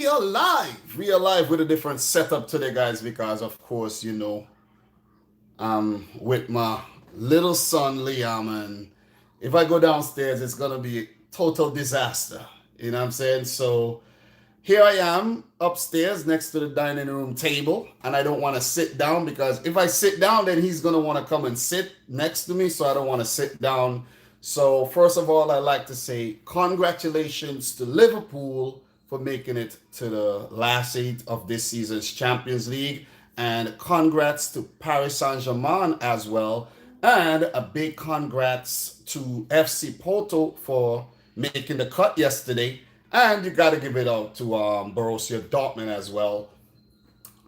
We are live with a different setup today, guys, because of course, I'm with my little son Liam, and if I go downstairs, it's gonna be a total disaster. You know what I'm saying? So here I am upstairs next to the dining room table, and I don't want to sit down because if I sit down, then he's gonna want to come and sit next to me, so I don't want to sit down. So first of all, I'd like to say congratulations to Liverpool for making it to the last eight of this season's Champions League, and congrats to Paris Saint-Germain as well, and a big congrats to FC Porto for making the cut yesterday. And you got to give it out to Borussia Dortmund as well.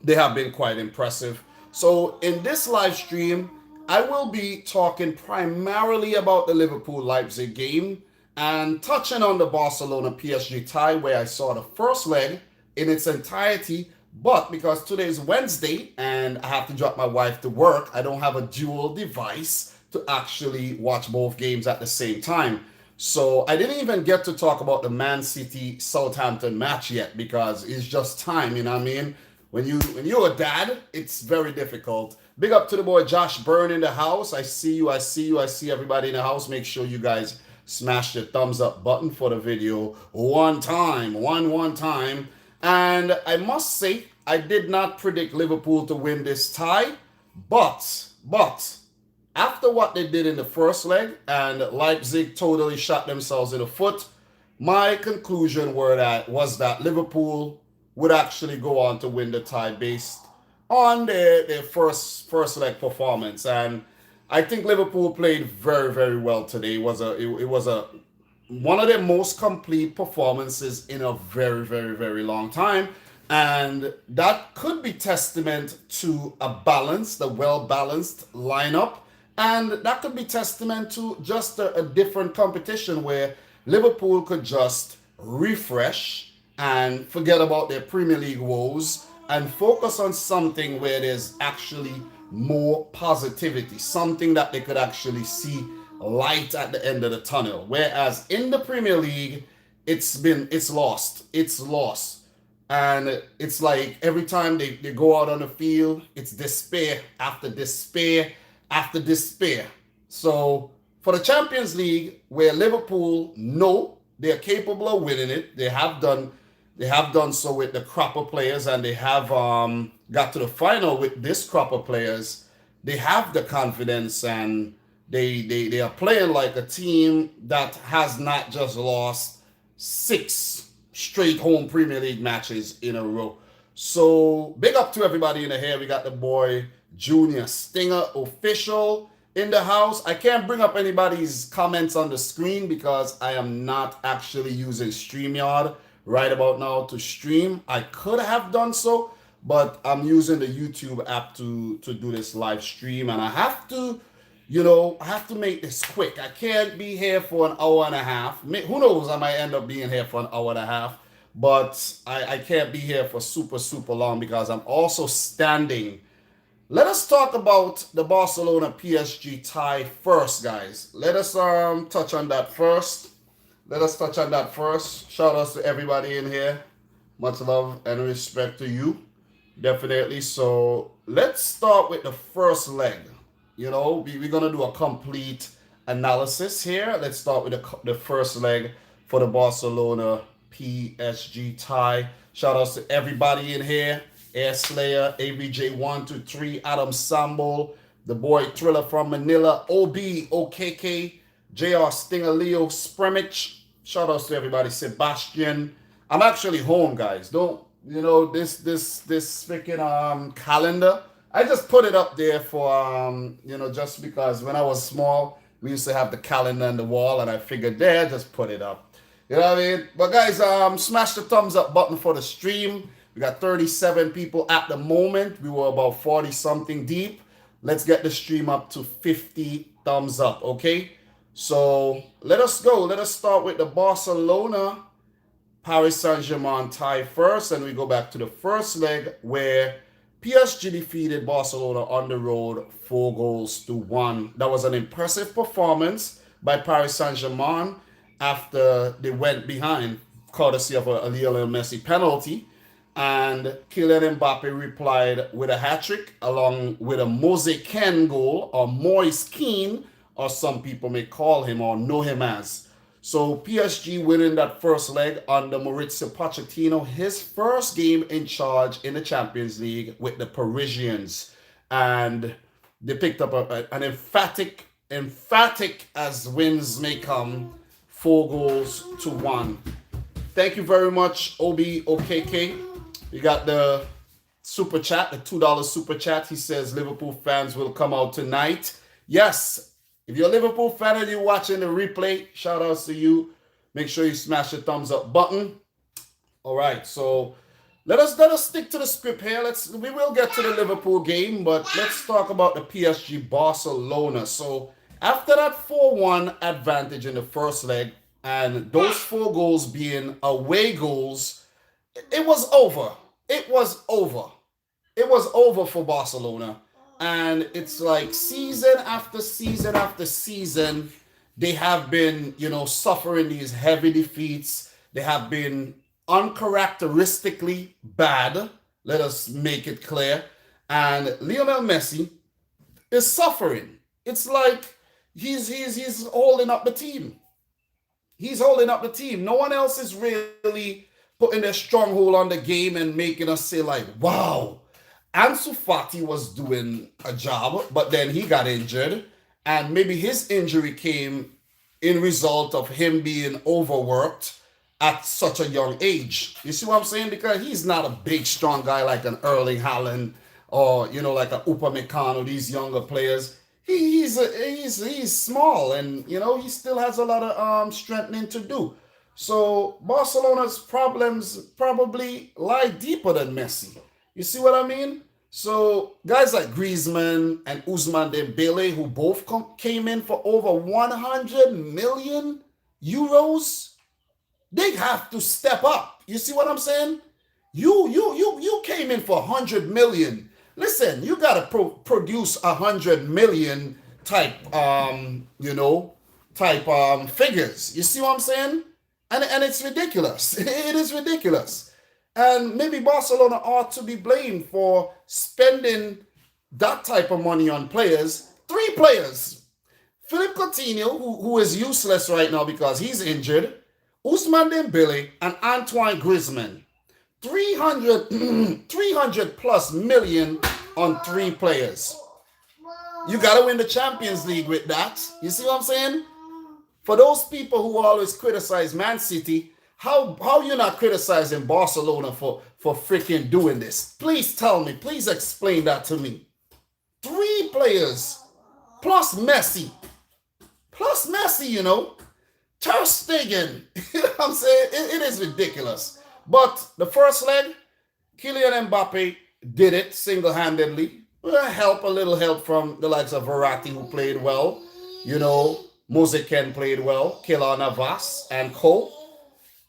They have been quite impressive. So in this live stream, I will be talking primarily about the Liverpool Leipzig game and touching on the Barcelona PSG tie, where I saw the first leg in its entirety. But because today is Wednesday and I have to drop my wife to work, I don't have a dual device to actually watch both games at the same time. So I didn't even get to talk about the Man City Southampton match yet because it's just time, you know what I mean? When you're a dad, it's very difficult. Big up to the boy Josh Byrne in the house. I see everybody in the house. Make sure you guys smash the thumbs up button for the video one time. One time. And I must say, I did not predict Liverpool to win this tie, but after what they did in the first leg and Leipzig totally shot themselves in the foot, my conclusion was that Liverpool would actually go on to win the tie based on their first leg performance. And I think Liverpool played very, very well today. It was a one of their most complete performances in a very, very, very long time. And that could be testament to the well balanced lineup. And that could be testament to just a different competition where Liverpool could just refresh and forget about their Premier League woes and focus on something where there's actually more positivity, something that they could actually see light at the end of the tunnel. Whereas in the Premier League, it's lost. It's lost. And it's like every time they go out on the field, it's despair after despair after despair. So for the Champions League, where Liverpool know they're capable of winning it, they have done so with the crop of players, and they have got to the final with this crop of players. They have the confidence, and they are playing like a team that has not just lost six straight home Premier League matches in a row. So big up to everybody in the here. We got the boy Junior Stinger official in the house. I can't bring up anybody's comments on the screen because I am not actually using StreamYard right about now to stream. I could have done so, but I'm using the YouTube app to do this live stream, and I have to make this quick. I can't be here for an hour and a half. Who knows? I might end up being here for an hour and a half, but I can't be here for super, super long because I'm also standing. Let us talk about the Barcelona PSG tie first, guys. Let us touch on that first. Shout outs to everybody in here. Much love and respect to you. Definitely. So let's start with the first leg. We're going to do a complete analysis here. Let's start with the first leg for the Barcelona PSG tie. Shout outs to everybody in here. Air Slayer, AVJ123, Adam Sambo, the boy Thriller from Manila, OB, OKK, JR Stinger, Leo Spremich. Shout outs to everybody. Sebastian. I'm actually home, guys. Don't this freaking calendar. I just put it up there for just because when I was small, we used to have the calendar on the wall, and I figured there, just put it up. You know what I mean? But guys, smash the thumbs up button for the stream. We got 37 people at the moment. We were about 40 something deep. Let's get the stream up to 50 thumbs up, okay? So let us go. Let us start with the Barcelona Paris Saint-Germain tie first, and we go back to the first leg where PSG defeated Barcelona on the road 4-1. That was an impressive performance by Paris Saint-Germain after they went behind courtesy of a Lionel Messi penalty. And Kylian Mbappe replied with a hat trick, along with a Moise Kean goal, or Moise Kean, or some people may call him or know him as. So PSG winning that first leg under Mauricio Pochettino, his first game in charge in the Champions League with the Parisians. And they picked up an emphatic as wins may come, 4-1. Thank you very much, OBOKK. You got the super chat, the $2 super chat. He says Liverpool fans will come out tonight. Yes. If you're a Liverpool fan and you're watching the replay, shout outs to you. Make sure you smash the thumbs up button. All right, so let us stick to the script here. We will get to the Liverpool game, but let's talk about the PSG Barcelona. So after that 4-1 advantage in the first leg, and those 4 goals being away goals, it was over. It was over. It was over for Barcelona. And it's like season after season after season, they have been, suffering these heavy defeats. They have been uncharacteristically bad. Let us make it clear. And Lionel Messi is suffering. It's like he's holding up the team. He's holding up the team. No one else is really putting their stronghold on the game and making us say like, wow. Ansu Fati was doing a job, but then he got injured, and maybe his injury came in result of him being overworked at such a young age. You see what I'm saying? Because he's not a big, strong guy like an Erling Haaland or, like an Upamecano, these younger players. He's small, and, he still has a lot of strengthening to do. So Barcelona's problems probably lie deeper than Messi. You see what I mean? So guys like Griezmann and Ousmane Dembele, who both came in for over 100 million euros, they have to step up. You see what I'm saying? You came in for 100 million. Listen, you gotta produce 100 million type figures. You see what I'm saying? And it's ridiculous. It is ridiculous. And maybe Barcelona ought to be blamed for spending that type of money on players. 3 players. Philippe Coutinho, who is useless right now because he's injured. Ousmane Dembele and Antoine Griezmann. 300 plus million on 3 players. You got to win the Champions League with that. You see what I'm saying? For those people who always criticize Man City, how you not criticizing Barcelona for freaking doing this? Please tell me. Please explain that to me. 3 players plus Messi. Plus Messi, Ter Stegen. I'm saying it is ridiculous. But the first leg, Kylian Mbappe did it single-handedly. A little help from the likes of Verratti, who played well. Moise Kean played well. Keylor Navas and co.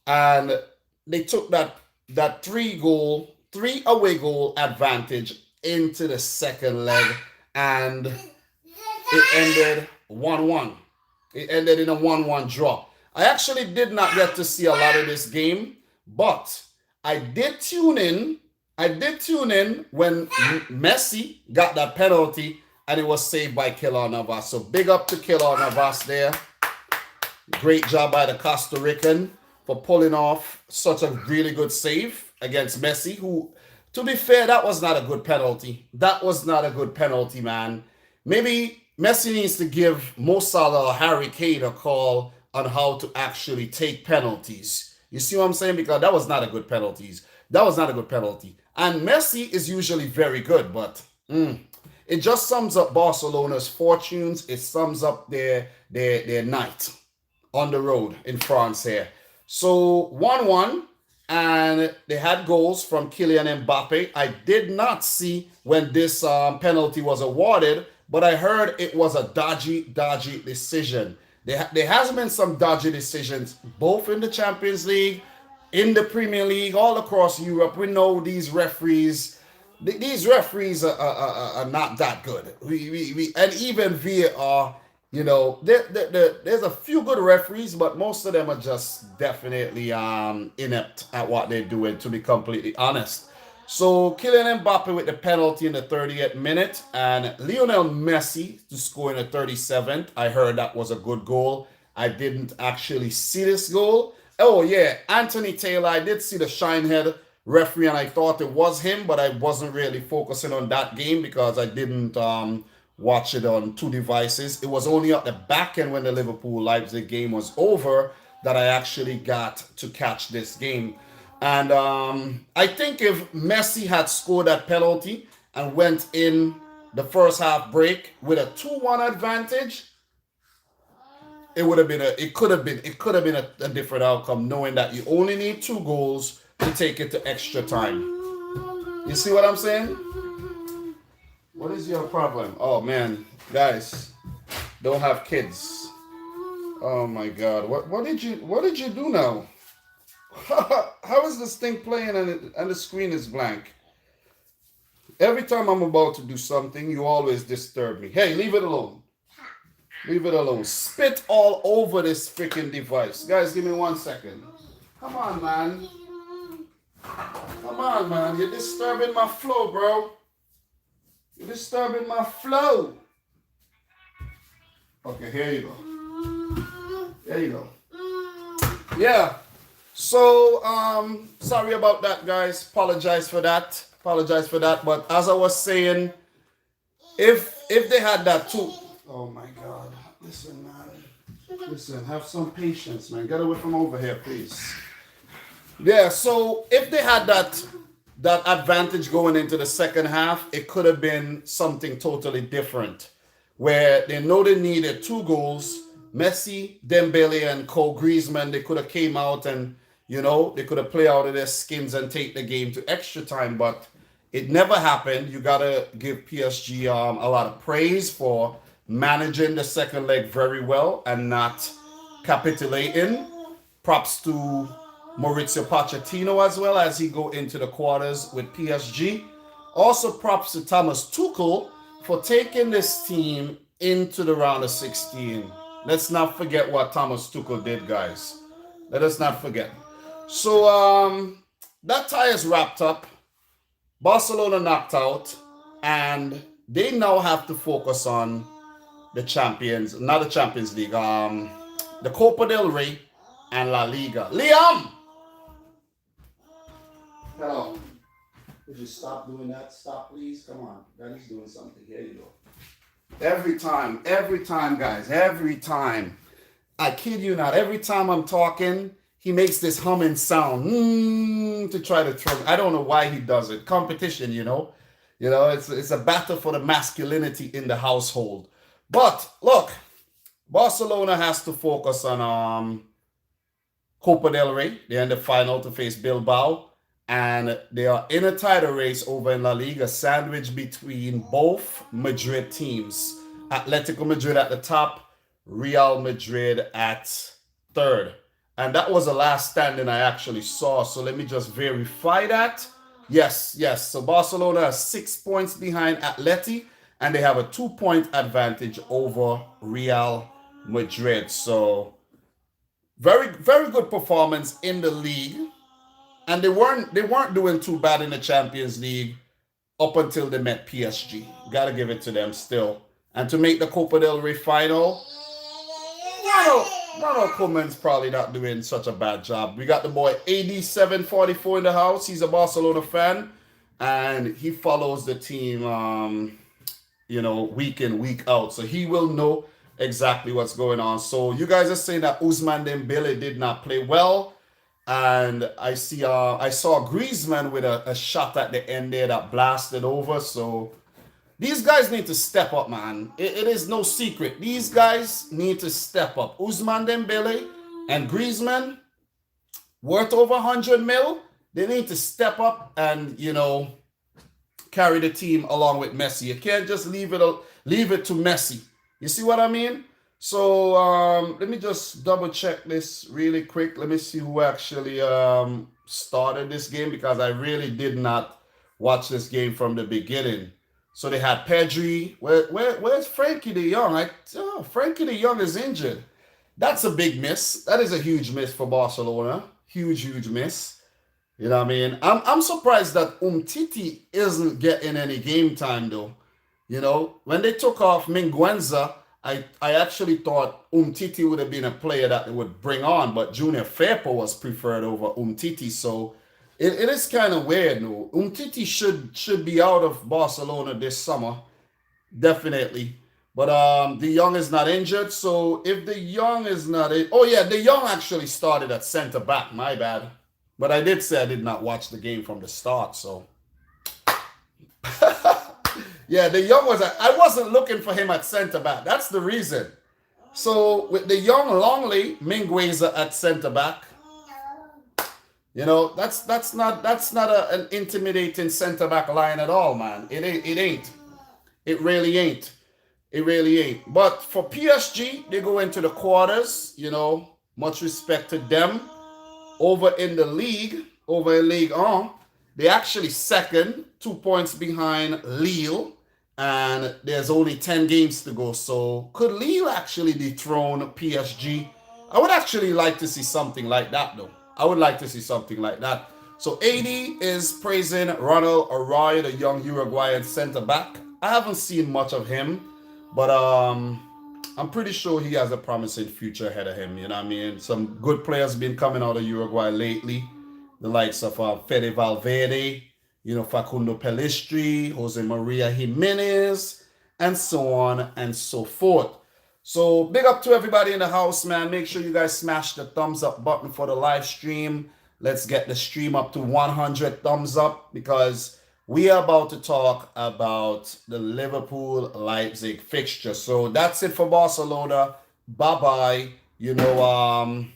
And they took that 3 away goal advantage into the second leg, and it ended 1-1. It ended in a 1-1 draw. I actually did not get to see a lot of this game, but I did tune in. When Messi got that penalty and it was saved by Keylor Navas. So big up to Keylor Navas there. Great job by the Costa Rican for pulling off such a really good save against Messi, who, to be fair, that was not a good penalty. That was not a good penalty, man. Maybe Messi needs to give Mo Salah or Harry Kane a call on how to actually take penalties. You see what I'm saying? Because that was not a good penalty. And Messi is usually very good, but it just sums up Barcelona's fortunes. It sums up their night on the road in France here. So 1-1, and they had goals from Kylian Mbappe. I did not see when this penalty was awarded, but I heard it was a dodgy decision. There has been some dodgy decisions, both in the Champions League, in the Premier League, all across Europe. We know these referees. These referees are not that good. And even VAR You know, there's a few good referees, but most of them are just definitely inept at what they're doing, to be completely honest. So Kylian Mbappe with the penalty in the 30th minute, and Lionel Messi to score in the 37th. I heard that was a good goal. I didn't actually see this goal. Oh yeah, Anthony Taylor. I did see the Shinehead referee, and I thought it was him, but I wasn't really focusing on that game because I didn't watch it on two devices. It was only at the back end when the Liverpool Leipzig game was over that I actually got to catch this game. And I think if Messi had scored that penalty and went in the first half break with a 2-1 advantage, it could have been a different outcome, knowing that you only need 2 goals to take it to extra time. You see what I'm saying? What is your problem? Oh man, guys, don't have kids. Oh my God, what did you do now? How is this thing playing and the screen is blank? Every time I'm about to do something, you always disturb me. Hey, leave it alone. Leave it alone. Spit all over this freaking device. Guys, give me 1 second. Come on, man. Come on, man. You're disturbing my flow, bro. You're disturbing my flow. Okay, here you go. There you go. Yeah. So, sorry about that, guys. Apologize for that. But as I was saying, if they had that too. Oh my God. Listen, man. Listen, have some patience, man. Get away from over here, please. Yeah, so if they had that advantage going into the second half, it could have been something totally different, where they know they needed 2 goals. Messi, Dembele, and Cole Griezmann, they could have came out and, you know, they could have played out of their skins and take the game to extra time, but it never happened. You got to give PSG a lot of praise for managing the second leg very well and not capitulating. Props to Maurizio Pochettino as well as he go into the quarters with PSG. Also props to Thomas Tuchel for taking this team into the round of 16. Let's not forget what Thomas Tuchel did, guys. Let us not forget. So that tie is wrapped up. Barcelona knocked out, and they now have to focus on the Champions, not the Champions League, the Copa del Rey and La Liga. Liam! Hello. Could you stop doing that? Stop, please. Come on. Daddy's doing something. Here you go. Every time, guys. Every time. I kid you not. Every time I'm talking, he makes this humming sound to try to throw. I don't know why he does it. Competition, you know. You know, it's a battle for the masculinity in the household. But look, Barcelona has to focus on Copa del Rey. They're in the final to face Bilbao. And they are in a title race over in La Liga, sandwiched between both Madrid teams. Atletico Madrid at the top, Real Madrid at third. And that was the last standing I actually saw. So let me just verify that. Yes. So Barcelona is 6 points behind Atleti, and they have a 2-point advantage over Real Madrid. So very, very good performance in the league. And they weren't doing too bad in the Champions League up until they met PSG. Gotta give it to them still. And to make the Copa del Rey final, Ronald Koeman's probably not doing such a bad job. We got the boy AD744 in the house. He's a Barcelona fan, and he follows the team, week in, week out. So he will know exactly what's going on. So you guys are saying that Ousmane Dembele did not play well. And I saw Griezmann with a shot at the end there that blasted over. So these guys need to step up, man. It is no secret. These guys need to step up. Ousmane Dembele and Griezmann, worth over 100 mil. They need to step up and, carry the team along with Messi. You can't just leave it to Messi. You see what I mean? So let me just double check this really quick. Let me see who actually started this game, because I really did not watch this game from the beginning. So they had Pedri. Where's Frankie de Jong? Frankie de Jong is injured. That's a big miss. That is a huge miss for Barcelona. Huge miss. You know what I mean? I'm surprised that Umtiti isn't getting any game time though. You know, when they took off Minguenza, I actually thought Umtiti would have been a player that they would bring on, but Junior Firpo was preferred over Umtiti. So it is kind of weird, no. Umtiti should be out of Barcelona this summer, definitely. But De Jong is not injured, so if De Jong is not oh yeah, De Jong actually started at center back. My bad, but I did say I did not watch the game from the start, so yeah, De Jong I wasn't looking for him at center back. That's the reason. So with De Jong, Longley, Mingueza at center back. You know, that's not an intimidating center back line at all, man. It ain't. It really ain't. It really ain't. But for PSG, they go into the quarters. You know, much respect to them. Over in Ligue 1, they actually second, 2 points behind Lille, and there's only 10 games to go. So could Lille actually dethrone PSG? I would actually like to see something like that, though. I would like to see something like that. So AD is praising Ronald Arroyo, the young Uruguayan center back. I haven't seen much of him, but I'm pretty sure he has a promising future ahead of him. You know what I mean? Some good players been coming out of Uruguay lately. The likes of Fede Valverde, you know, Facundo Pellistri, Jose Maria Jimenez, and so on and so forth. So big up to everybody in the house, man. Make sure you guys smash the thumbs up button for the live stream. Let's get the stream up to 100 thumbs up because we are about to talk about the Liverpool Leipzig fixture. So that's it for Barcelona. Bye-bye. You know,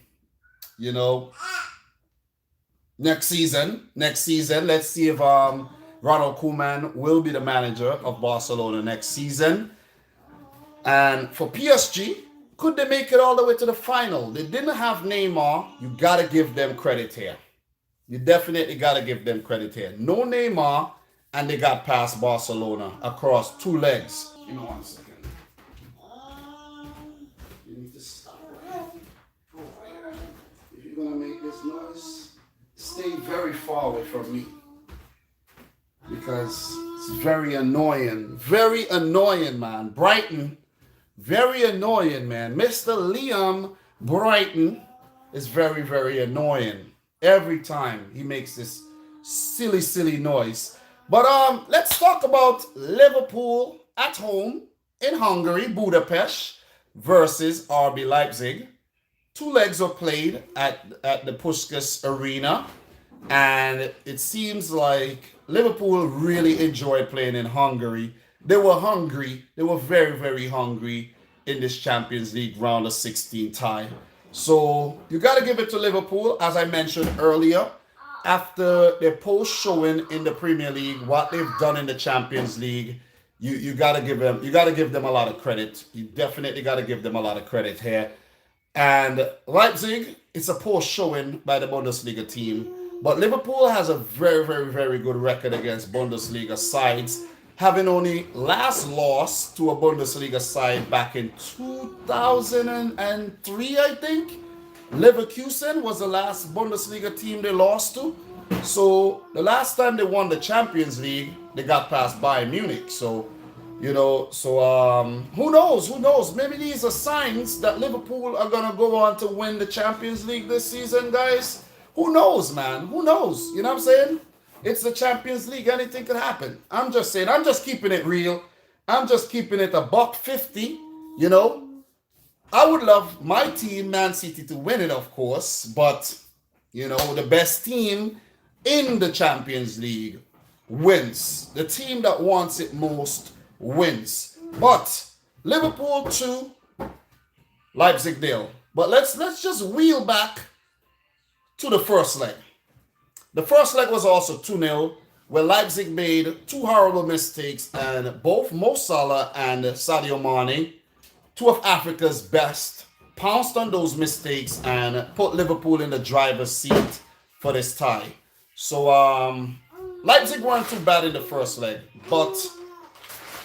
next season, let's see if Ronald Koeman will be the manager of Barcelona next season. And for PSG, could they make it all the way to the final? They didn't have Neymar. You got to give them credit here. You definitely got to give them credit here. No Neymar, and they got past Barcelona across 2 legs. Give me 1 second. You need to stop right here. If you're going to make this noise, stay very far away from me. Because it's very annoying. Very annoying, man. Brighton. Very annoying, man. Mr. Liam Brighton is very, very annoying. Every time he makes this silly noise. But let's talk about Liverpool at home in Hungary, Budapest, versus RB Leipzig. 2 legs were played at the Puskás Arena. And it seems like Liverpool really enjoyed playing in Hungary. They were hungry. They were very, very hungry in this Champions League round of 16 tie. So you got to give it to Liverpool, as I mentioned earlier. After their post showing in the Premier League, what they've done in the Champions League, you got to give them a lot of credit. You definitely got to give them a lot of credit here. And Leipzig, it's a post showing by the Bundesliga team. But Liverpool has a very, very, very good record against Bundesliga sides, having only last lost to a Bundesliga side back in 2003, I think. Leverkusen was the last Bundesliga team they lost to. So the last time they won the Champions League, they got past Bayern Munich. So, you know, who knows? Maybe these are signs that Liverpool are going to go on to win the Champions League this season, guys. Who knows, man? Who knows? You know what I'm saying? It's the Champions League. Anything could happen. I'm just saying. I'm just keeping it real. I'm just keeping it $1.50. You know, I would love my team, Man City, to win it, of course. But, you know, the best team in the Champions League wins. The team that wants it most wins. But Liverpool 2, Leipzig 0. But let's just wheel back to the first leg. The first leg was also 2-0, where Leipzig made 2 horrible mistakes, and both Mo Salah and Sadio Mane, 2 of Africa's best, pounced on those mistakes and put Liverpool in the driver's seat for this tie. So Leipzig weren't too bad in the first leg, but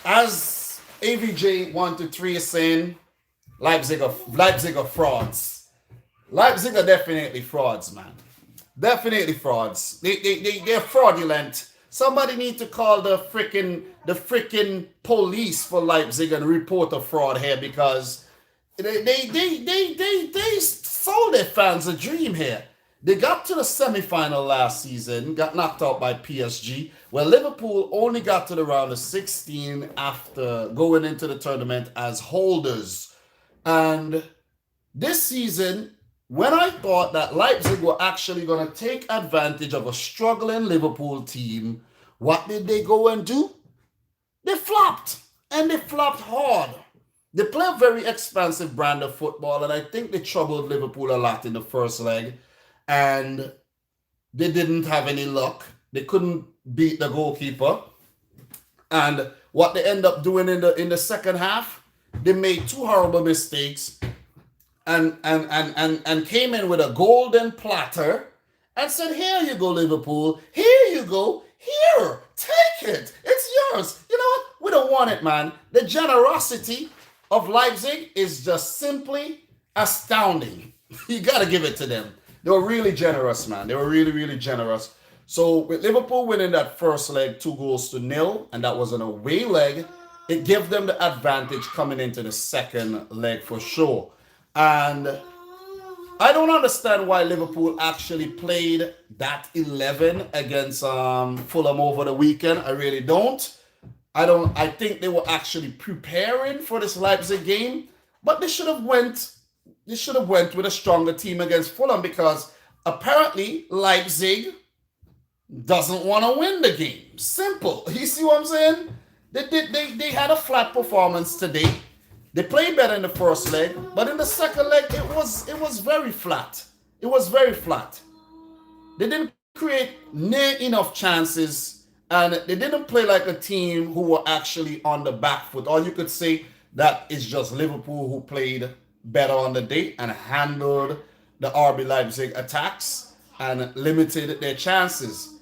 as AVJ123 is saying, Leipzig are frauds. Leipzig are definitely frauds, man. Definitely frauds. They're fraudulent. Somebody need to call the freaking police for Leipzig and report a fraud here, because they sold their fans a dream here. They got to the semi-final last season, got knocked out by PSG. Well, Liverpool only got to the round of 16 after going into the tournament as holders. And this season, when I thought that Leipzig were actually going to take advantage of a struggling Liverpool team, what did they go and do? They flopped, and they flopped hard. They play a very expensive brand of football, and I think they troubled Liverpool a lot in the first leg, and they didn't have any luck. They couldn't beat the goalkeeper. And what they end up doing in the second half, they made two horrible mistakes and came in with a golden platter and said, "Here you go, Liverpool. Here you go. Here, take it. It's yours." You know what? We don't want it, man. The generosity of Leipzig is just simply astounding. You got to give it to them. They were really generous, man. They were really, really generous. So with Liverpool winning that first leg 2-0, and that was an away leg, it gave them the advantage coming into the second leg for sure. And I don't understand why Liverpool actually played that 11 against Fulham over the weekend. I really don't. I think they were actually preparing for this Leipzig game, but they should have went with a stronger team against Fulham, because apparently Leipzig doesn't want to win the game. Simple. You see what I'm saying? They had a flat performance today. They played better in the first leg, but in the second leg it was very flat. It was very flat. They didn't create near enough chances, and they didn't play like a team who were actually on the back foot. Or you could say that it's just Liverpool who played better on the day and handled the RB Leipzig attacks and limited their chances.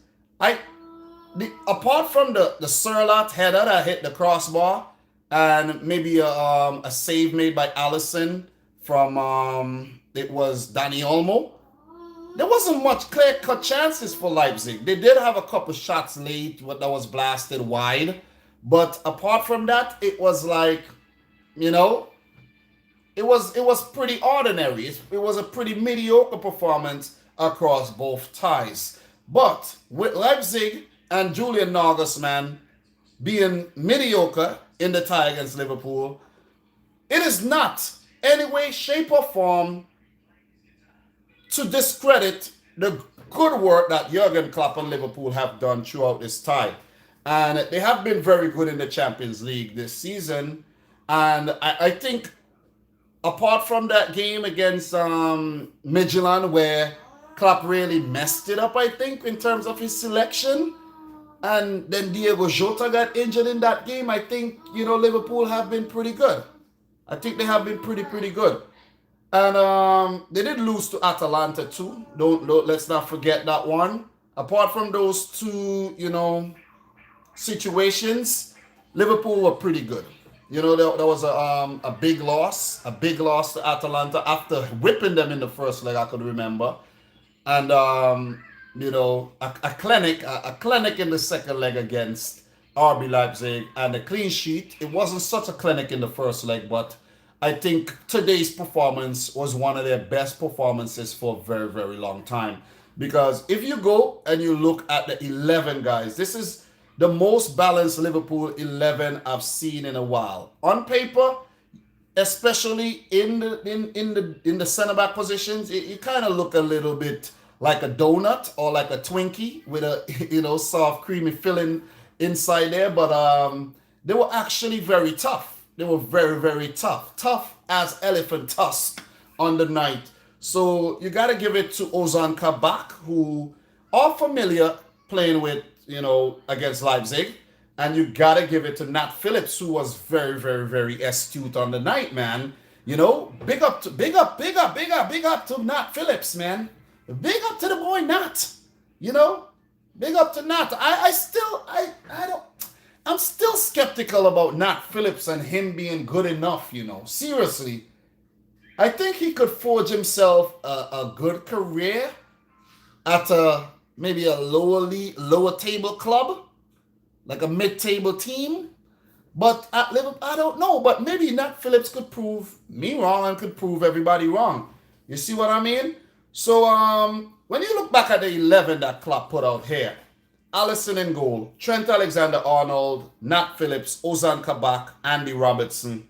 Apart from the Sørloth header that hit the crossbar, and maybe a save made by Alisson from it was Dani Olmo, there wasn't much clear-cut chances for Leipzig. They did have a couple shots late that was blasted wide, but apart from that, it was like, you know, it was pretty ordinary. It was a pretty mediocre performance across both ties. But with Leipzig and Julian Nagelsmann being mediocre in the tie against Liverpool, it is not any way, shape, or form to discredit the good work that Jurgen Klopp and Liverpool have done throughout this tie. And they have been very good in the Champions League this season. And I think apart from that game against Midtjylland, where Klopp really messed it up, I think, in terms of his selection, and then Diego Jota got injured in that game, I think, Liverpool have been pretty good. I think they have been pretty good. And they did lose to Atalanta too. Let's not forget that one. Apart from those two, situations, Liverpool were pretty good. There was a big loss to Atalanta after whipping them in the first leg, I could remember. And a clinic in the second leg against RB Leipzig, and a clean sheet. It wasn't such a clinic in the first leg, but I think today's performance was one of their best performances for a very, very long time. Because if you go and you look at the 11 guys, this is the most balanced Liverpool 11 I've seen in a while. On paper, especially in the center back positions, you kind of look a little bit like a donut or like a Twinkie with a soft creamy filling inside there. But they were actually very tough. They were very, very tough. Tough as elephant tusk on the night. So you got to give it to Ozan Kabak, who are familiar playing with, against Leipzig. And you got to give it to Nat Phillips, who was very, very, very astute on the night, man. Big up to Nat Phillips, man. Big up to the boy Nat. Big up to Nat. I'm still skeptical skeptical about Nat Phillips and him being good enough, you know. Seriously, I think he could forge himself a good career at maybe a lower table club, like a mid-table team. But at Liverpool, I don't know. But maybe Nat Phillips could prove me wrong and could prove everybody wrong. You see what I mean? So when you look back at the 11 that Klopp put out here, Alisson in goal, Trent Alexander-Arnold, Nat Phillips, Ozan Kabak, Andy Robertson.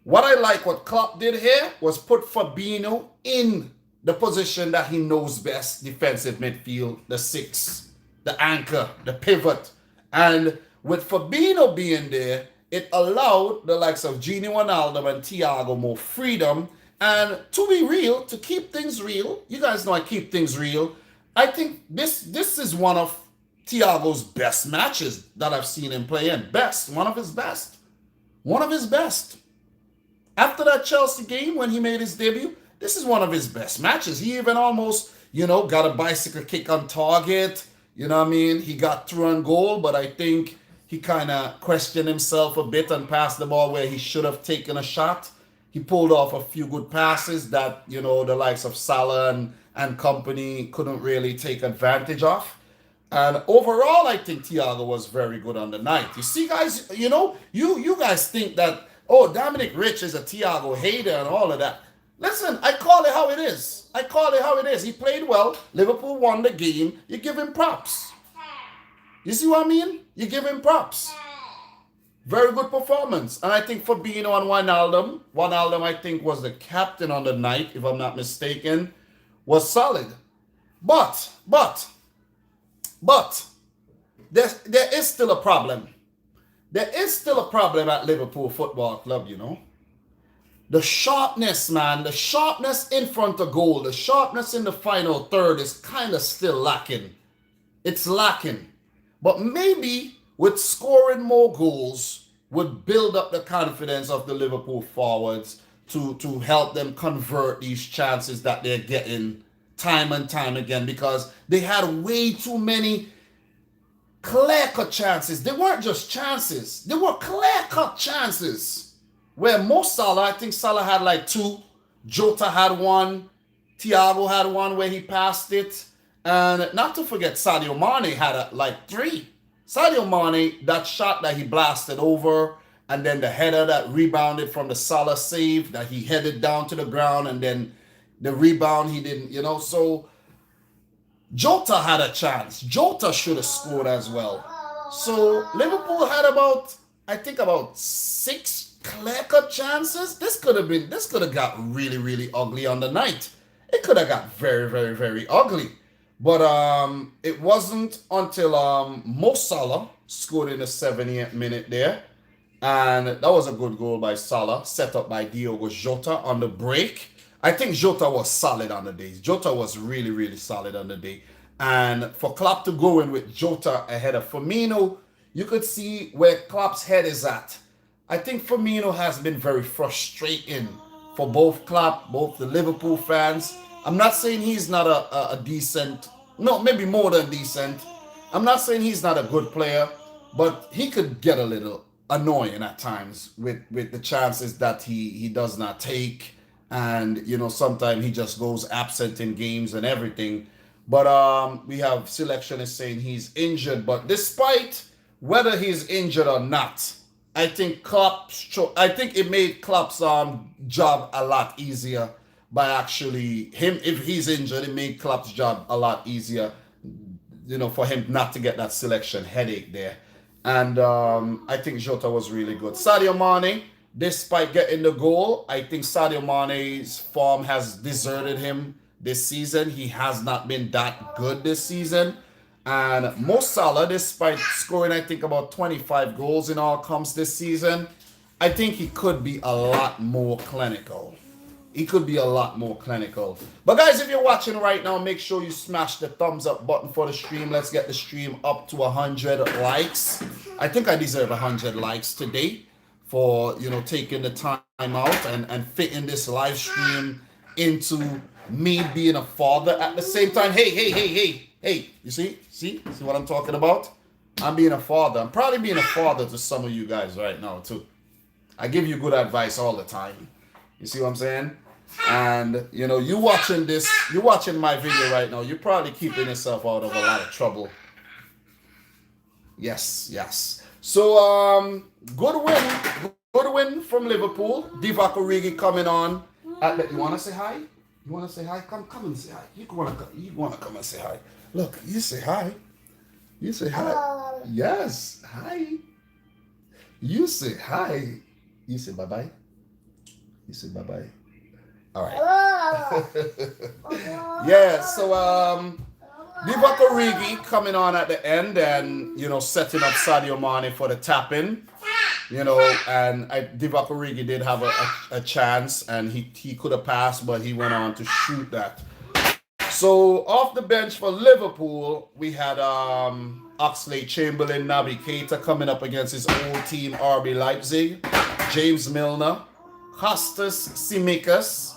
What I like what Klopp did here was put Fabinho in the position that he knows best, defensive midfield, the six, the anchor, the pivot. And with Fabinho being there, it allowed the likes of Gini Wijnaldum and Thiago more freedom. And to be real, to keep things real, you guys know I keep things real. I think this is one of Thiago's best matches that I've seen him play in. Best, one of his best. One of his best. After that Chelsea game when he made his debut, this is one of his best matches. He even almost, got a bicycle kick on target. You know what I mean? He got through on goal, but I think he kind of questioned himself a bit and passed the ball where he should have taken a shot. He pulled off a few good passes that, the likes of Salah and company couldn't really take advantage of. And overall, I think Thiago was very good on the night. You see, guys, you guys think that, Dominic Rich is a Thiago hater and all of that. Listen, I call it how it is. He played well. Liverpool won the game. You give him props. You see what I mean? You give him props. Very good performance. And I think Fabinho and Wijnaldum, I think, was the captain on the night, if I'm not mistaken, was solid. But, there is still a problem. There is still a problem at Liverpool Football Club, The sharpness, man, the sharpness in front of goal, the sharpness in the final third is kind of still lacking. It's lacking. But maybe with scoring more goals would build up the confidence of the Liverpool forwards to help them convert these chances that they're getting time and time again, because they had way too many clear-cut chances. They weren't just chances. They were clear-cut chances. Where Mo Salah, I think Salah had like 2. Jota had 1. Thiago had 1 where he passed it. And not to forget, Sadio Mane had like 3. Sadio Mane, that shot that he blasted over, and then the header that rebounded from the Salah save, that he headed down to the ground, and then the rebound he didn't, So Jota had a chance. Jota should have scored as well. So Liverpool had about 6 clear-cut chances. This could have got really, really ugly on the night. It could have got very, very, very ugly. But it wasn't until Mo Salah scored in the 70th minute there. And that was a good goal by Salah, set up by Diogo Jota on the break. I think Jota was solid on the day. Jota was really, really solid on the day. And for Klopp to go in with Jota ahead of Firmino, you could see where Klopp's head is at. I think Firmino has been very frustrating for both Klopp, both the Liverpool fans. I'm not saying he's not a decent, no, maybe more than decent. I'm not saying he's not a good player, but he could get a little annoying at times with the chances that he does not take. And, sometimes he just goes absent in games and everything. But we have selectionists saying he's injured. But despite whether he's injured or not, I think it made Klopp's job a lot easier by actually him. If he's injured, it made Klopp's job a lot easier, for him not to get that selection headache there. And I think Jota was really good. Sadio Mane, despite getting the goal, I think Sadio Mane's form has deserted him this season. He has not been that good this season. And Mo Salah, despite scoring, I think, about 25 goals in all comps this season, I think he could be a lot more clinical. But guys, if you're watching right now, make sure you smash the thumbs up button for the stream. Let's get the stream up to 100 likes. I think I deserve 100 likes today for, taking the time out and fitting this live stream into me being a father at the same time. Hey, you see what I'm talking about? I'm being a father. I'm probably being a father to some of you guys right now too. I give you good advice all the time. You see what I'm saying? And you know, you watching this, you watching my video right now, you're probably keeping yourself out of a lot of trouble. Yes, yes. So good win from Liverpool. Divock Origi coming on. You wanna say hi? You wanna say hi? Come and say hi. You wanna come and say hi. Look, you say hi. You say hi. Yes, hi. You say hi. You say bye-bye. You say bye-bye. All right. Yeah, so Divock Origi coming on at the end and, you know, setting up Sadio Mane for the tap-in. You know, and Divock Origi did have a chance, and he could have passed, but he went on to shoot that. So off the bench for Liverpool, we had Oxlade-Chamberlain, Naby Keita coming up against his old team RB Leipzig, James Milner, Kostas Tsimikas,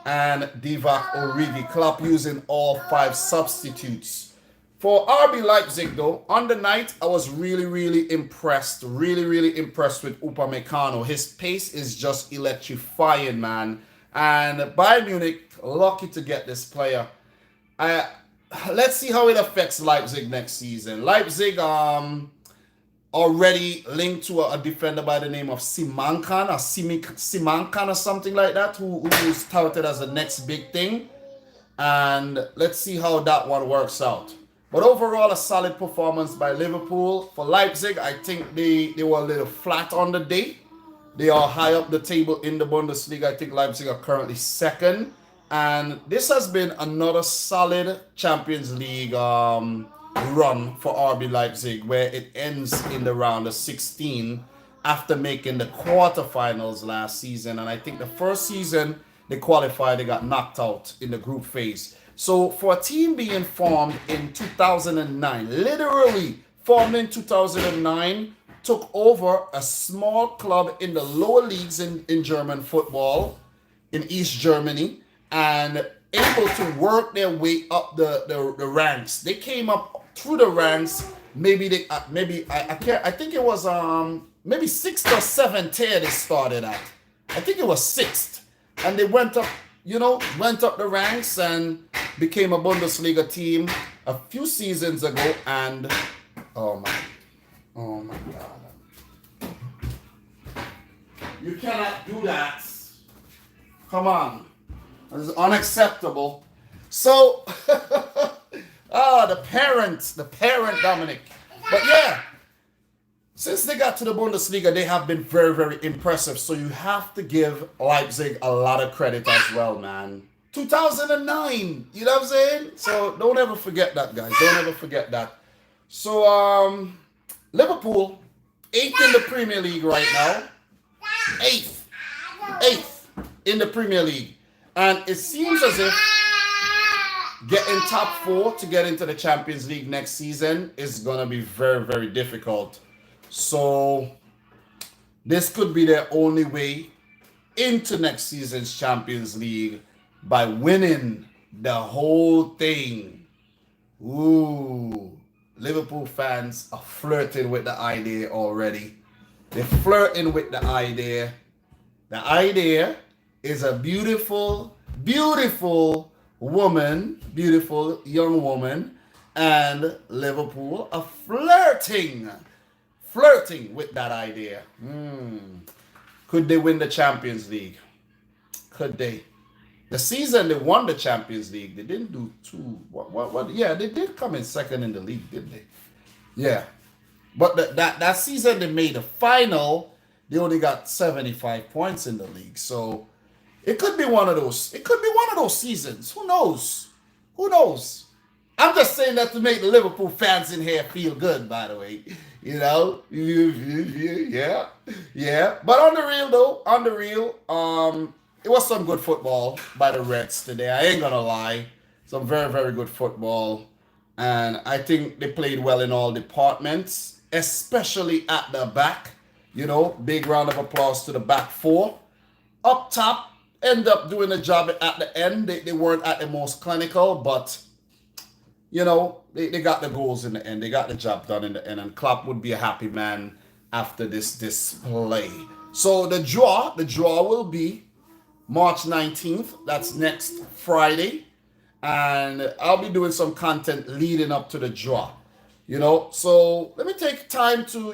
and Divock Origi. Klopp using all 5 substitutes. For RB Leipzig, though, on the night, I was really impressed. Really impressed with Upamecano. His pace is just electrifying, man. And Bayern Munich, lucky to get this player. Let's see how it affects Leipzig next season. Leipzig already linked to a defender by the name of Simankan or something like that, who's touted as the next big thing. And let's see how that one works out. But overall, a solid performance by Liverpool. For Leipzig, I think they were a little flat on the day. They are high up the table in the Bundesliga. I think Leipzig are currently second. And this has been another solid Champions League run for RB Leipzig, where it ends in the round of 16 after making the quarterfinals last season. And I think the first season they qualified, they got knocked out in the group phase. So for a team being formed in 2009, literally formed in 2009, took over a small club in the lower leagues in German football, in East Germany, and able to work their way up the ranks. They came up through the ranks. I think it was maybe 6th or 7th tier they started at. I think it was 6th, and they went up the ranks and became a Bundesliga team a few seasons ago. And oh my God, you cannot do that. Come on. This is unacceptable. So, the parent Dominic. But yeah, since they got to the Bundesliga, they have been very impressive. So you have to give Leipzig a lot of credit as well, man. 2009, you know what I'm saying? So don't ever forget that, guys. Don't ever forget that. So, Liverpool, 8th in the Premier League right now. 8th in the Premier League. And it seems as if getting top 4 to get into the Champions League next season is going to be very difficult. So this could be their only way into next season's Champions League by winning the whole thing. Ooh, Liverpool fans are flirting with the idea already. They're flirting with the idea. The idea is a beautiful woman, beautiful young woman, and Liverpool are flirting with that idea. Could they win the Champions League? Could they? The season they won the Champions League, they didn't do too. What? Yeah, they did come in second in the league, didn't they? Yeah, but that season they made the final, they only got 75 points in the league. So it could be one of those. It could be one of those seasons. Who knows? Who knows? I'm just saying that to make the Liverpool fans in here feel good, by the way. You know? Yeah. But on the real, it was some good football by the Reds today. I ain't gonna lie. Some very good football. And I think they played well in all departments, especially at the back. You know, big round of applause to the back 4. Up top, end up doing the job at the end. They weren't at the most clinical, but you know, they got the goals in the end. They got the job done in the end, and Klopp would be a happy man after this display. So the draw will be March 19th. That's next Friday. And I'll be doing some content leading up to the draw. So let me take time to,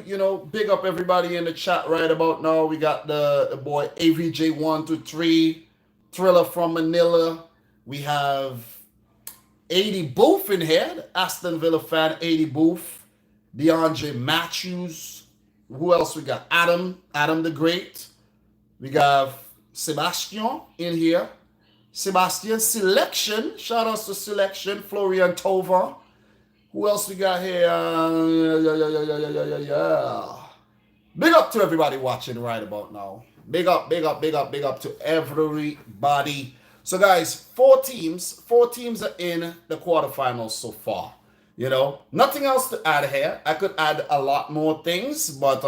big up everybody in the chat right about now. We got the boy AVJ123, Thriller from Manila. We have 80 Booth in here, the Aston Villa fan, 80 Booth, DeAndre Matthews. Who else we got? Adam the Great. We got Sebastian in here. Sebastian Selection. Shout outs to Selection. Florian Tova. Who else we got here? Yeah. Big up to everybody watching right about now. Big up to everybody. So guys, four teams are in the quarterfinals so far. Nothing else to add here. I could add a lot more things, but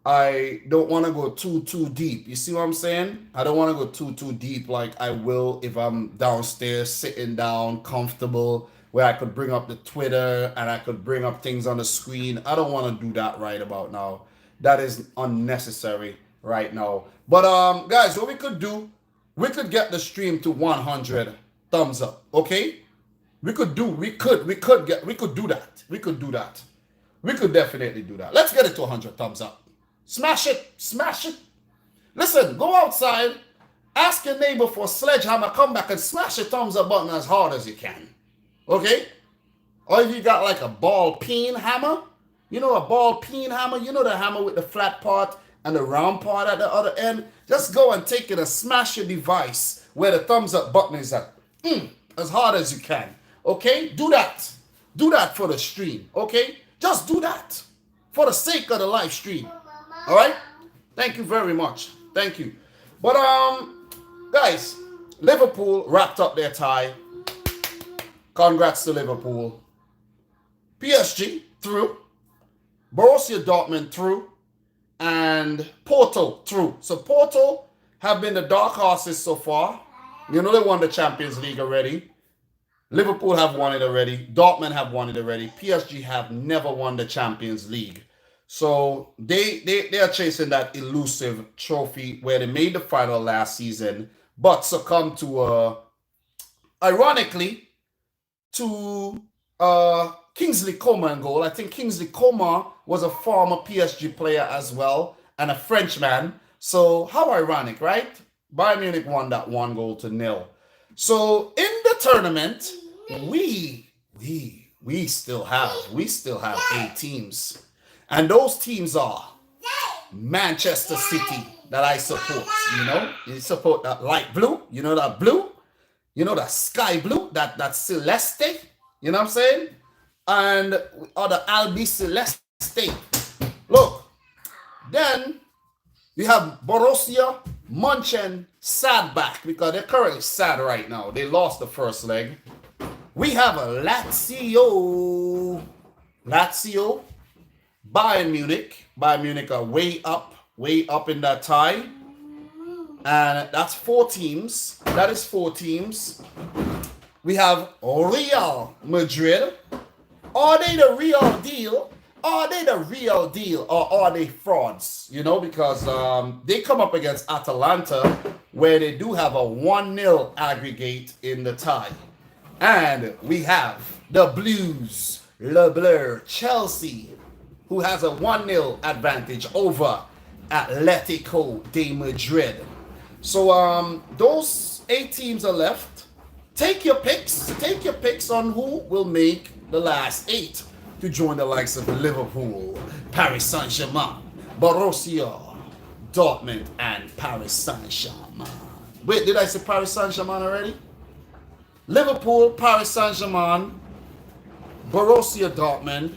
I don't want to go too deep. You see what I'm saying? I don't want to go too deep like I will if I'm downstairs sitting down comfortable where I could bring up the Twitter and I could bring up things on the screen. I don't want to do that right about now. That is unnecessary right now. But guys, what we could do, we could get the stream to 100 thumbs up, okay? We could do that. We could definitely do that. Let's get it to 100 thumbs up. Smash it. Listen, go outside, ask your neighbor for a sledgehammer, come back and smash the thumbs up button as hard as you can. Okay? Or if you got like a ball peen hammer, a ball peen hammer, the hammer with the flat part and the round part at the other end, just go and take it and smash your device where the thumbs up button is at. As hard as you can. Okay? Do that. Do that for the stream. Okay? Just do that. For the sake of the live stream. Alright? Thank you very much. Thank you. But guys, Liverpool wrapped up their tie. Congrats to Liverpool. PSG through. Borussia Dortmund through. And Porto through. So Porto have been the dark horses so far. They won the Champions League already. Liverpool have won it already. Dortmund have won it already. PSG have never won the Champions League. So they are chasing that elusive trophy where they made the final last season, but succumbed to, ironically, to Kingsley Coman goal. I think Kingsley Coman was a former PSG player as well and a Frenchman. So how ironic, right? Bayern Munich won that 1-0. So in the tournament, we still have 8 teams. And those teams are Manchester City that I support, You support that light blue, that blue, that sky blue, that celeste, you know what I'm saying? And the RB Celeste. Look, then we have Borussia Mönchengladbach because they're currently sad right now. They lost the first leg. We have a Lazio, Bayern Munich. Bayern Munich are way up in that tie. And that's 4 teams. That is 4 teams. We have Real Madrid. Are they the real deal? Are they the real deal or are they frauds? Because they come up against Atalanta where they do have a 1-0 aggregate in the tie. And we have the Blues, Le Bleu, Chelsea, who has a 1-0 advantage over Atletico de Madrid. So those 8 teams are left. Take your picks on who will make the last 8 to join the likes of Liverpool, Paris Saint-Germain, Borussia, Dortmund, and Paris Saint-Germain. Wait, did I say Paris Saint-Germain already? Liverpool, Paris Saint-Germain, Borussia Dortmund,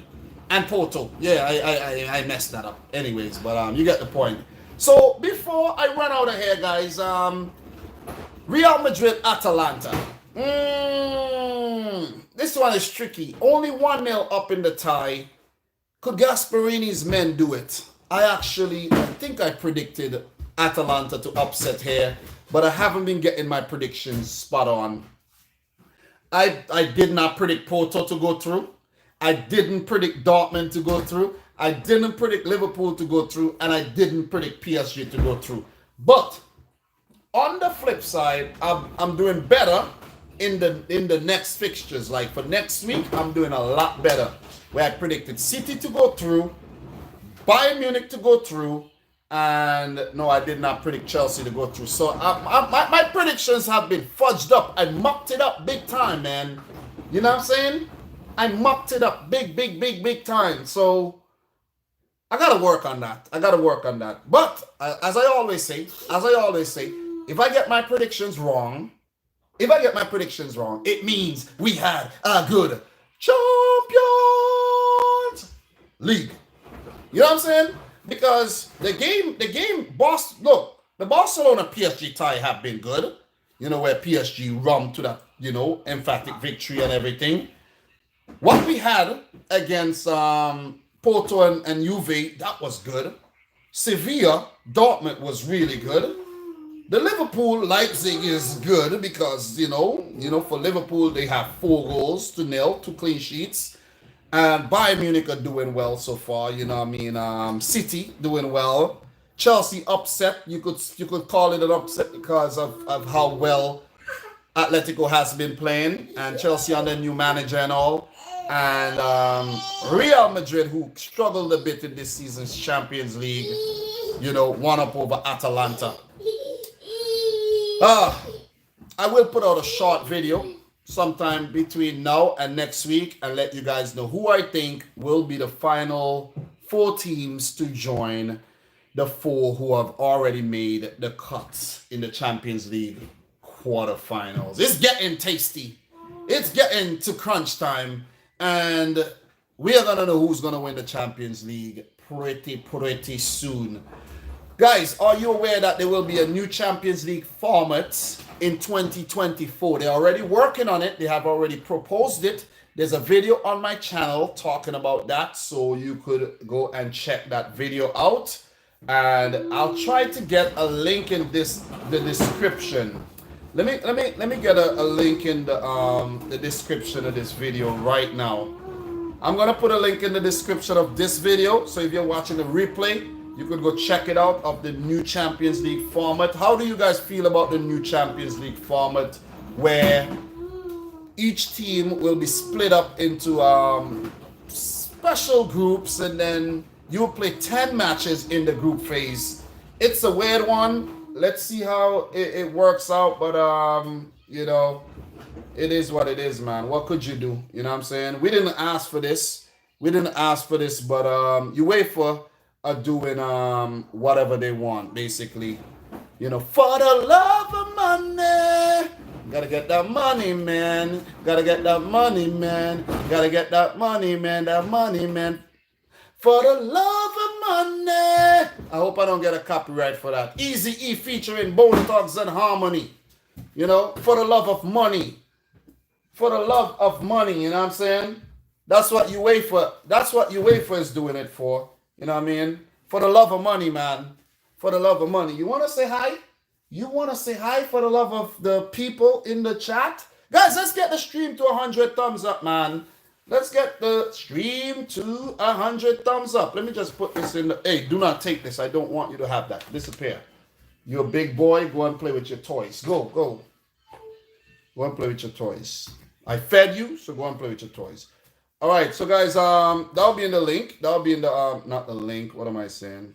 and Porto. Yeah, I messed that up. Anyways, but you get the point. So before I run out of here, guys, Real Madrid, Atalanta. This one is tricky. Only 1-0 up in the tie. Could Gasparini's men do it? I think I predicted Atalanta to upset here, but I haven't been getting my predictions spot on. I did not predict Porto to go through. I didn't predict Dortmund to go through. I didn't predict Liverpool to go through, and I didn't predict PSG to go through. But on the flip side, I'm doing better in the next fixtures. Like for next week, I'm doing a lot better. Where I predicted City to go through, Bayern Munich to go through, and no, I did not predict Chelsea to go through. So my predictions have been fudged up. I mucked it up big time, man. You know what I'm saying? I mucked it up big time. So I gotta work on that. But as I always say, if I get my predictions wrong, it means we had a good Champions League. You know what I'm saying? Because the Barcelona PSG tie have been good. You know, where PSG run to that, emphatic victory and everything. What we had against Porto and Juve, that was good. Sevilla, Dortmund was really good. The Liverpool Leipzig is good because, for Liverpool, they have 4-0, 2 clean sheets. And Bayern Munich are doing well so far, City doing well. Chelsea upset, you could call it an upset because of how well Atletico has been playing, and Chelsea under new manager and all. And Real Madrid, who struggled a bit in this season's Champions League, won up over Atalanta. I will put out a short video sometime between now and next week and let you guys know who I think will be the final 4 teams to join the 4 who have already made the cuts in the Champions League quarterfinals. It's getting tasty. It's getting to crunch time, and we are gonna know who's gonna win the Champions League pretty soon. Guys, are you aware that there will be a new Champions League format in 2024? They're already working on it. They have already proposed it. There's a video on my channel talking about that, so you could go and check that video out. And I'll try to get a link in the description. Let me get a link in the description of this video right now. I'm gonna put a link in the description of this video, so if you're watching the replay, you could go check it out, of the new Champions League format. How do you guys feel about the new Champions League format, where each team will be split up into special groups, and then you'll play 10 matches in the group phase? It's a weird one. Let's see how it works out, but it is what it is, man. What could you do? You know what I'm saying? We didn't ask for this, but UEFA are doing whatever they want, basically. For the love of money. Gotta get that money, man. Gotta get that money, man. Gotta get that money, man. That money, man. For the love of money. I hope I don't get a copyright for that. Easy E featuring Bone Thugs and Harmony. For the love of money. For the love of money, you know what I'm saying? That's what UEFA is doing it for. You know what I mean? For the love of money, man. For the love of money. You want to say hi? For the love of the people in the chat? Guys, let's get the stream to 100 thumbs up, man. Let's get the stream to 100 thumbs up. Let me just put this in the... Hey, do not take this. I don't want you to have that. Disappear. You're a big boy. Go and play with your toys. Go. Go and play with your toys. I fed you, so go and play with your toys. All right, so guys, that'll be in the link. That'll be in the not the link. What am I saying?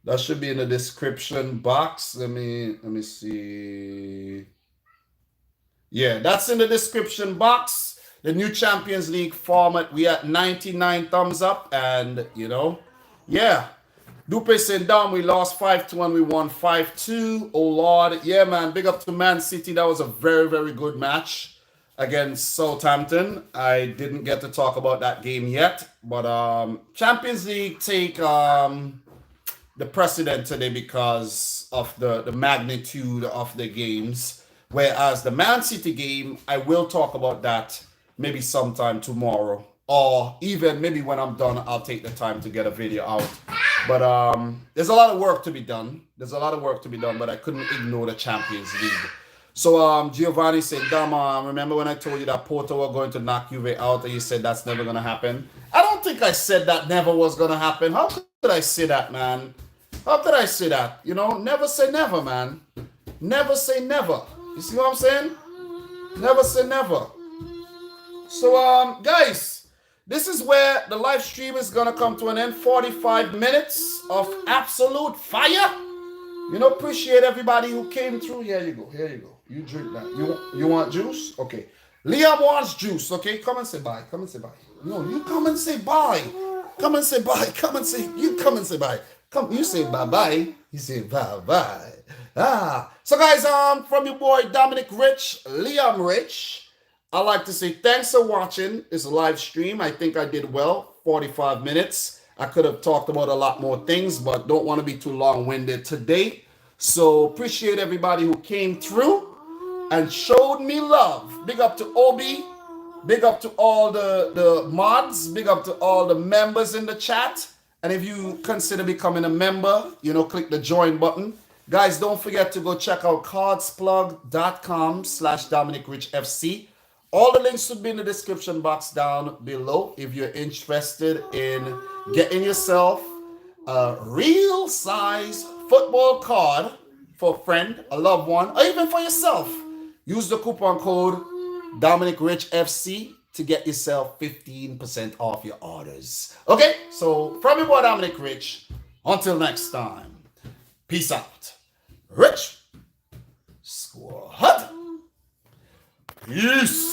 That should be in the description box. Let me see. Yeah, that's in the description box. The new Champions League format. We at 99 thumbs up, and yeah. Dupe saying down. We lost 5-2 and we won 5-2. Oh Lord, yeah, man. Big up to Man City. That was a very, very good match against Southampton. I didn't get to talk about that game yet, but Champions League take the precedent today because of the magnitude of the games, whereas the Man City game, I will talk about that maybe sometime tomorrow, or even maybe when I'm done, I'll take the time to get a video out. But there's a lot of work to be done. But I couldn't ignore the Champions League. So Giovanni said, Dama, remember when I told you that Porto were going to knock Juve out and you said that's never gonna happen? I don't think I said that never was gonna happen. How could I say that, man? How could I say that? You know, never say never, man. Never say never. You see what I'm saying? Never say never. So guys, this is where the live stream is gonna come to an end. 45 minutes of absolute fire. You know, appreciate everybody who came through. Here you go. Here you go. You drink that. You want juice? Okay. Liam wants juice. Okay. Come and say bye. Come and say bye. No, you come and say bye. Come and say bye. Come and say. You come and say bye. Come. You say bye bye. You say bye bye. So guys, from your boy Dominic Rich, Liam Rich, I like to say thanks for watching this live stream. I think I did well. 45 minutes. I could have talked about a lot more things, but don't want to be too long-winded today. So appreciate everybody who came through and showed me love. Big up to Obi. Big up to all the mods. Big up to all the members in the chat. And if you consider becoming a member, you know, click the join button. Guys, don't forget to go check out cardsplug.com/dominicrichfc. All the links should be in the description box down below if you're interested in getting yourself a real size football card for a friend, a loved one, or even for yourself. Use the coupon code dominicrichfc to get yourself 15% off your orders. Okay, so from your boy Dominic Rich, until next time, peace out. Rich Squad. Peace.